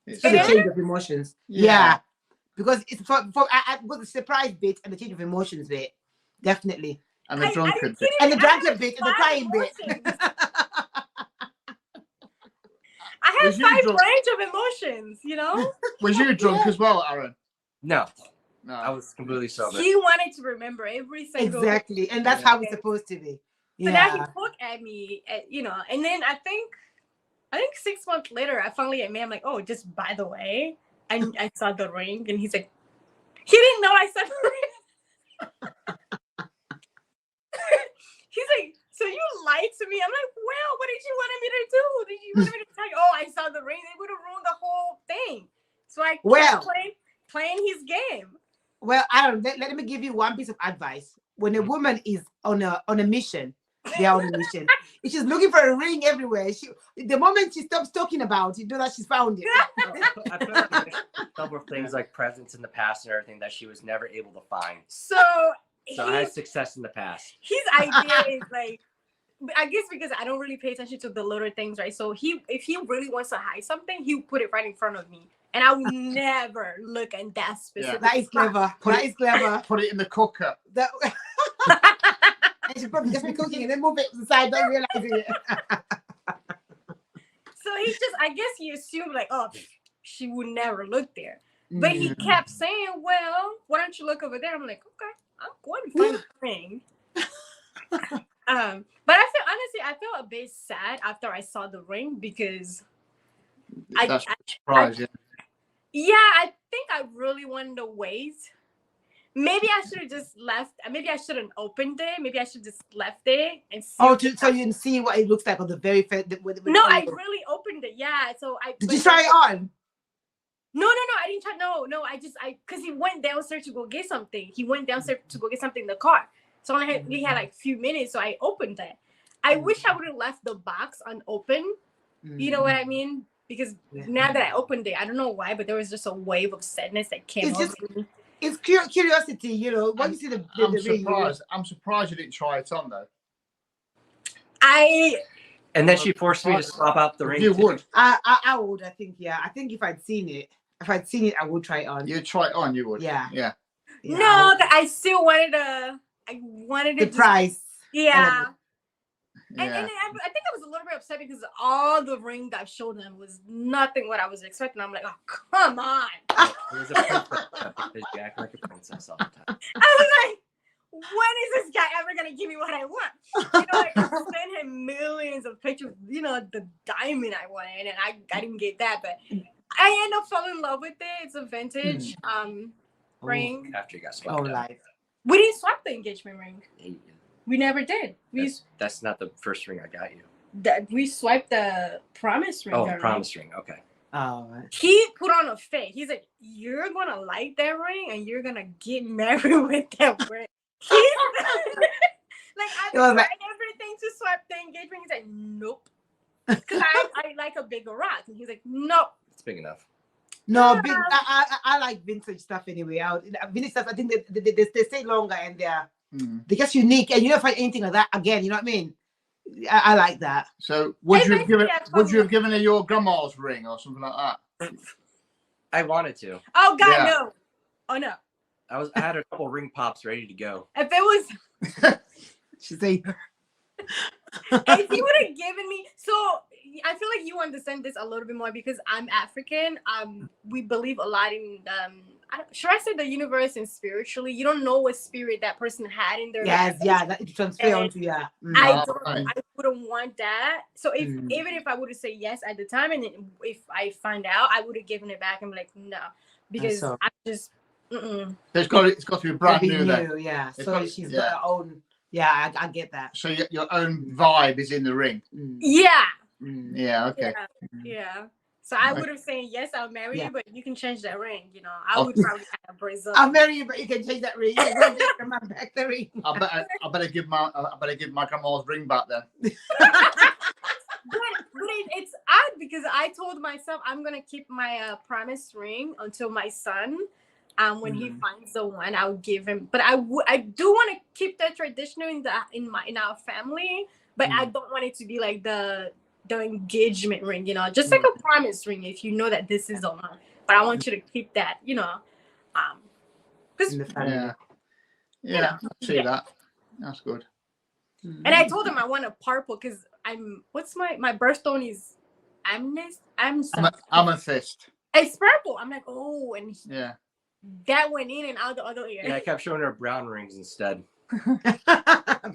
It's for the change of emotions. Yeah. Because it's for the surprise bit and the change of emotions bit, definitely. And the drunken bit. And the drunken bit and the crying bit. I have 5 range of emotions, Was you drunk as well, Aaron? No, I was completely sober. He wanted to remember every single exactly, and that's how it's supposed to be. But now he looked at me, and then I think 6 months later, I finally admit, I'm like, "Oh, just by the way, I saw the ring," and he's like, he didn't know I saw the ring. He's like, "So you lied to me?" I'm like, "Well, what did you want me to do? Did you want me to tell you, oh, I saw the ring?" They would have ruined the whole thing. So I kept playing his game. Well, Aaron, let me give you one piece of advice. When a woman is on a mission, they are on a mission. If she's looking for a ring everywhere, the moment she stops talking about it, you know that she's found it. I put her several things like presents in the past and everything that she was never able to find. So I had success in the past. His idea is like, I guess because I don't really pay attention to the little things, right? So if he really wants to hide something, he'll put it right in front of me. And I will never look at that specific. That is clever. That is clever. Put it in the cooker. And she'll probably just be cooking and then move it to the side, don't realize it. So I guess he assumed like, oh, she would never look there. But he kept saying, well, why don't you look over there? I'm like, okay, I'm going to find the ring. But I feel a bit sad after I saw the ring because That's a surprise, yeah, I think I really wanted to wait. Maybe I should have just left. Maybe I shouldn't opened it. Maybe I should just left it and see. So you can see what it looks like on the very first. No, I really opened it. Yeah, so Did you try it on? No, I didn't try. No, because he went downstairs to go get something. He went downstairs to go get something in the car. So we had like a few minutes, so I opened it. I wish I would have left the box unopened. You know what I mean? Because now that I opened it, I don't know why, but there was just a wave of sadness that came over me. It's curiosity, When you see the ring, I'm surprised you didn't try it on though. And then she forced me to swap out the ring. You would. I would. I think. Yeah. I think if I'd seen it, I would try it on. You'd try it on. You would. Yeah. No, I still wanted to. I wanted to. The price. Yeah. And I think I was a little bit upset because all the ring that I showed them was nothing what I was expecting. I'm like, oh, come on. It was a princess because you act like a princess all the time. I was like, when is this guy ever going to give me what I want? I sent him millions of pictures, the diamond I wanted, and I didn't get that, but I ended up falling in love with it. It's a vintage. ring. After you got swept out. life. We didn't swap the engagement ring. Yeah, We never did. that's not the first ring I got you. We swiped the promise ring. Oh, the already. promise ring. Okay. Oh, right. He put on a fake. He's like, "You're gonna like that ring, and you're gonna get married with that ring." He's like, I It was tried like- everything to swipe the engagement. He's like, "Nope," because I like a bigger rock, and he's like, "Nope." It's big enough. No, I like vintage stuff anyway. Vintage stuff, I think they stay longer and they're just unique, and you don't find anything like that again. You know what I mean? I like that. So would you Eventually, have I given her your grandma's ring or something like that? I wanted to. Oh God, Yeah. no! Oh no! I had a couple ring pops ready to go. If it was, She say, if he would have given me, so I feel like you understand this a little bit more because I'm African. We believe a lot in should I say the universe and spiritually? You don't know what spirit that person had in their yes, life. yeah, that it transfer onto yeah. I Right. wouldn't want that. So if Mm. even if I would have said yes at the time, and then if I find out, I would have given it back and be like, no, because so- I just. Mm-mm. It's got to be brand It'll be new then. yeah. It's So got- she's yeah. got her own. Yeah, I get that. So your own vibe is in the ring. Yeah. Yeah. Okay. Yeah. So I Right. would have said yes, I'll marry Yeah. you, but you can change that ring. You know, I Oh. would probably have a Brazil. I'll marry you, but you can change that ring. You can just come back the ring. I better give my grandma's ring back then. But it's odd because I told myself I'm gonna keep my promise ring until my son. When he finds the one, I'll give him. But I do want to keep that tradition in our family. But I don't want it to be like the engagement ring, you know, just like a promise ring. If you know that this is the one, but I want you to keep that, you know, because In the family. Yeah. Yeah. I see Yeah. that. That's good. and I told him I want a purple because what's my birthstone is Amethyst. it's purple. I'm like, oh, and Yeah. that went in and out the other ear. Yeah, I kept showing her brown rings instead.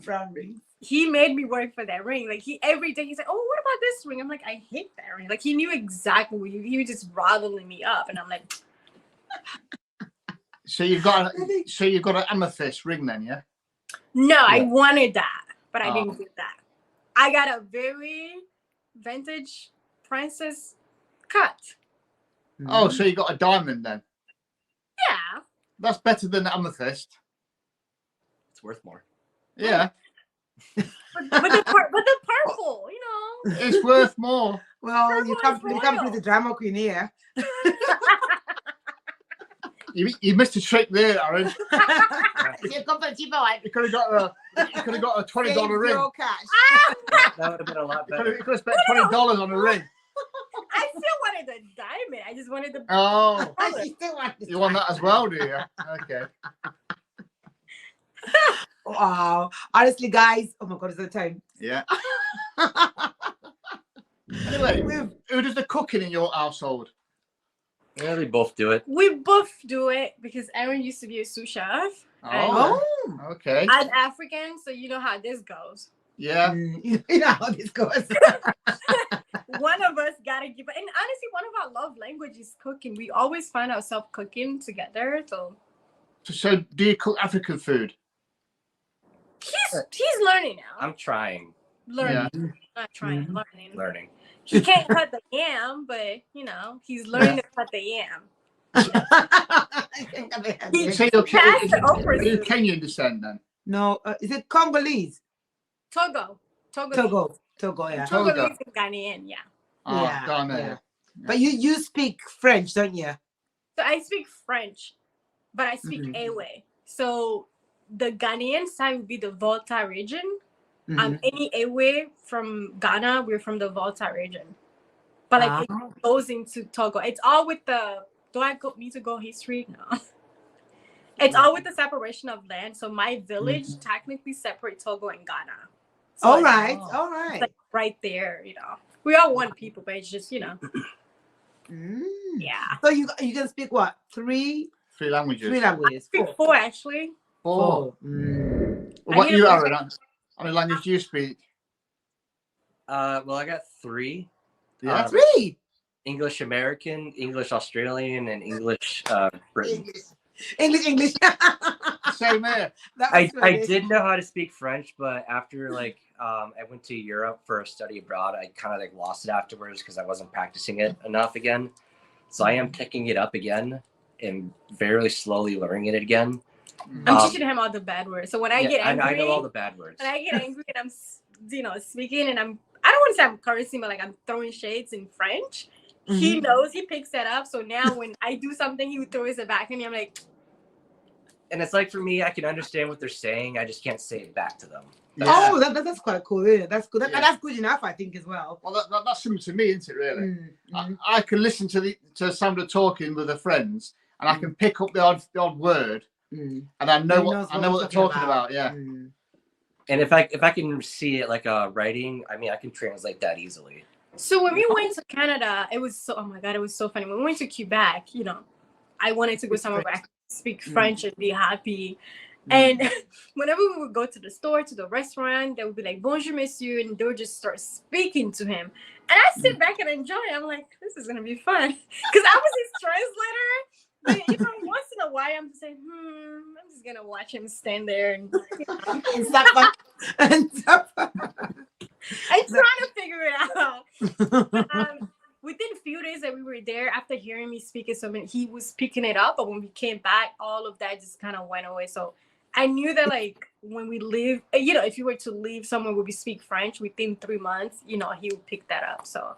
Brown ring. He made me work for that ring. Like every day he's like, oh, what about this ring? I'm like, I hate that ring. Like he knew exactly what he was just rattling me up, and I'm like, So you've got an amethyst ring then, yeah? no, I wanted that, but I Oh. didn't get that. I got a very vintage princess cut. Oh, so you got a diamond then? Yeah. That's better than the amethyst. It's worth more. Yeah, But the purple, you know. it's worth more. Well, you Purple is can't royal. put the drama queen here. You missed a trick there, Aaron. You come for the cheaper one. You could have got a $20 ring. Zero cash. That would have been a lot You better. could have spent $20 on a ring. I still wanted the diamond. I just wanted the Oh, She still wants this you want that as well, do you? Okay. Wow. Honestly, guys. Oh my God, it's the time. Yeah. Anyway, who does the cooking in your household? Yeah, we both do it. We both do it because Aaron used to be a sous chef. Oh, okay. I'm African, so you know how this goes. Yeah. You know how this goes. One of us gotta give, and honestly, one of our love languages is cooking. We always find ourselves cooking together. So So do you cook African food? he's learning now. I'm trying. Learning, not trying, learning. Learning. He can't cut the yam, but you know he's learning to cut the yam. You say you're That's the Are opposite. you Kenyan descent then? No, is it Congolese? Togo, Togo, yeah. Togo. Togolese and Ghanaian, yeah. Ah, down there. yeah. But you speak French, don't you? So I speak French, but I speak Mhm. Ewe. So the Ghanaian side would be the Volta region. Mhm. Any Ewe from Ghana, we're from the Volta region. But like it goes into Togo. It's all with the. Do I need to go history? No. It's all with the separation of land. So my village technically separates Togo and Ghana. So All it's right, Oh. all it's right. like right there, you know. We are one people, but it's just, you know, Mm. yeah. So you can speak what? Three Languages. languages. I speak four actually. Four. Mm. What I you, hear- Aaron? How many languages do you speak? Well, I got 3. Yeah. Three. English American, English Australian, and English Britain. English. Same here. That was I funny. did know how to speak French, but after like I went to Europe for a study abroad, I kind of like lost it afterwards because I wasn't practicing it enough again. So I am picking it up again and very slowly learning it again. I'm teaching him all the bad words. So when I get angry, I know all the bad words. When I get angry and I'm, speaking and I don't want to say I'm cursing, but like I'm throwing shades in French. He knows, he picks that up. So now when I do something, he throws it back at me. I'm like, and it's like for me, I can understand what they're saying. I just can't say it back to them. Oh, that's quite cool. Yeah, that's good. That's good enough, I think, as well. Well, that's similar to me, isn't it? Really, I can listen to somebody talking with their friends, and I can pick up the odd word, and I know what they're talking about. Yeah. And if I can see it like writing, I mean, I can translate that easily. So when we went to Canada, it was so, oh my God, it was so funny. When we went to Quebec, I wanted to go somewhere where I could speak French and be happy. And whenever we would go to the store, to the restaurant, they would be like, bonjour, monsieur, and they would just start speaking to him. And I sit back and enjoy it. I'm like, this is going to be fun. Because I was his translator. But, once in a while, I'm just like, I'm just going to watch him stand there and suffer. And trying to figure it out. Within a few days that we were there, after hearing me speaking so many, he was picking it up. But when we came back, all of that just kind of went away. So I knew that, like, when we live, if you were to live somewhere where we speak French within 3 months, he would pick that up. So,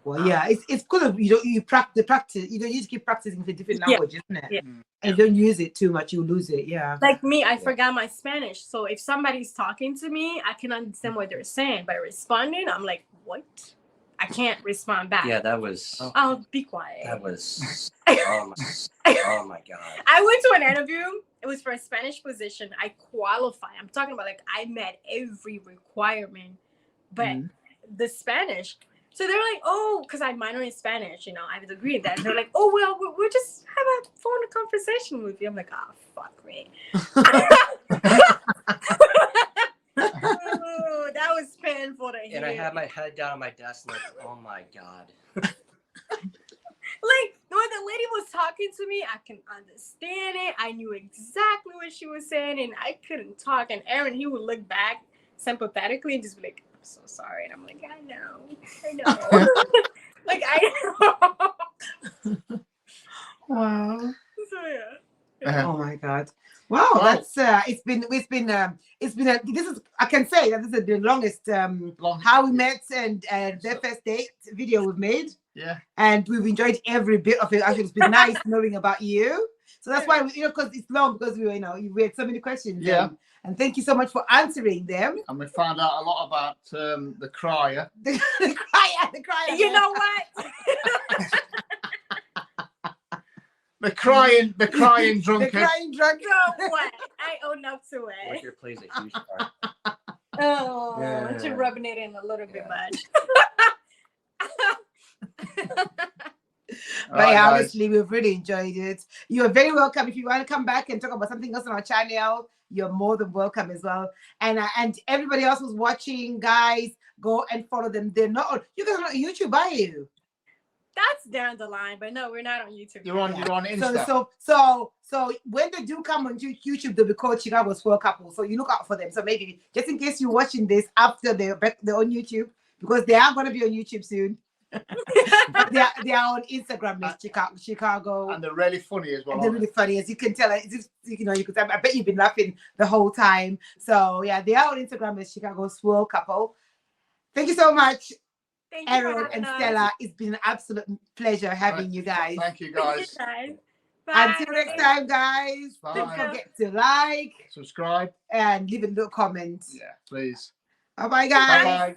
well, yeah, it's good of you practice. You just keep practicing the different language, isn't it? Yeah. And you don't use it too much, you lose it. Yeah. Like me, I forgot my Spanish. So if somebody's talking to me, I can understand what they're saying. But responding, I'm like, what? I can't respond back. Yeah, that was. I'll be quiet. That was. Oh my God. I went to an interview. It was for a Spanish position. I qualified. I'm talking about, like, I met every requirement, but the Spanish. So they're like, oh, because I minor in Spanish, I was agreed that. They're like, oh, well, we'll just have a phone conversation with you. I'm like, oh, fuck me. Oh, that was painful to hear. And I had my head down on my desk, like, oh my God. Like, when the lady was talking to me, I can understand it. I knew exactly what she was saying, and I couldn't talk. And Aaron, he would look back sympathetically and just be like, I'm so sorry. And I'm like, I know. Like, I know. Wow. So, yeah. Oh my God. Wow, that's it's been this is, I can say that this is the longest how we met and their first date video we've made. Yeah. And we've enjoyed every bit of it. Actually, it's been nice knowing about you. So that's why because it's long, because we had so many questions. Yeah. And thank you so much for answering them. And we found out a lot about the crier. The crier. You know what? The crying drunkard. The crying drunkard. So what? I own up to it. Liquor plays a huge part. Oh, you're rubbing it in a little bit much. But yeah, honestly, we've really enjoyed it. You are very welcome. If you want to come back and talk about something else on our channel, you're more than welcome as well. And everybody else who's watching, guys, go and follow them. They're not. You guys are not on YouTube, are you? That's down the line, but no, we're not on YouTube. You're on Insta. So when they do come on YouTube, they'll be called Chicago's Swell Couple. So you look out for them. So maybe just in case you're watching this after they're on YouTube, because they are going to be on YouTube soon. they are on Instagram as Chicago, and they're really funny as well. And they're really funny, as you can tell. It's just, I bet you've been laughing the whole time. So yeah, they are on Instagram as Chicago Swell Couple. Thank you so much, Aaron and Stella. It's been an absolute pleasure having you guys. Thank you, guys. Until next time, guys. Bye. Don't forget to like, subscribe, and leave a little comment. Yeah, please. Bye, guys. Bye.